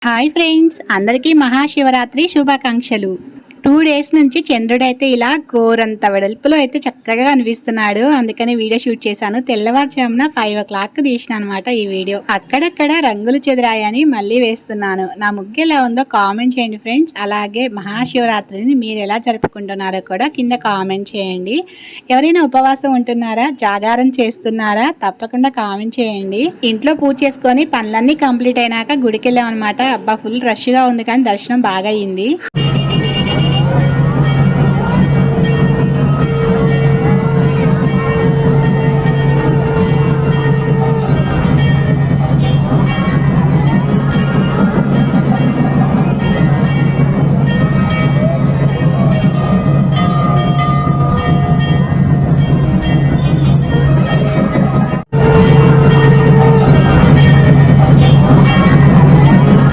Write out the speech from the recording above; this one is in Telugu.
హాయ్ ఫ్రెండ్స్, అందరికీ మహాశివరాత్రి శుభాకాంక్షలు. 2 డేస్ నుంచి చంద్రుడైతే ఇలా గోరంత వెడల్పులో అయితే చక్కగా కనిపిస్తున్నాడు. అందుకని వీడియో షూట్ చేశాను. తెల్లవారుజామున 5 o'clock తీసిన అనమాట ఈ వీడియో. అక్కడక్కడ రంగులు చెదిరాయని మళ్ళీ వేస్తున్నాను. నా ముగ్గు ఎలా ఉందో కామెంట్ చేయండి ఫ్రెండ్స్. అలాగే మహాశివరాత్రిని మీరు ఎలా జరుపుకుంటున్నారో కూడా కింద కామెంట్ చేయండి. ఎవరైనా ఉపవాసం ఉంటున్నారా, జాగారం చేస్తున్నారా, తప్పకుండా కామెంట్ చేయండి. ఇంట్లో పూజ చేసుకొని పనులన్నీ కంప్లీట్ అయినాక గుడికి వెళ్ళామన్నమాట. అబ్బా, ఫుల్ రష్గా ఉంది కానీ దర్శనం బాగా అయింది.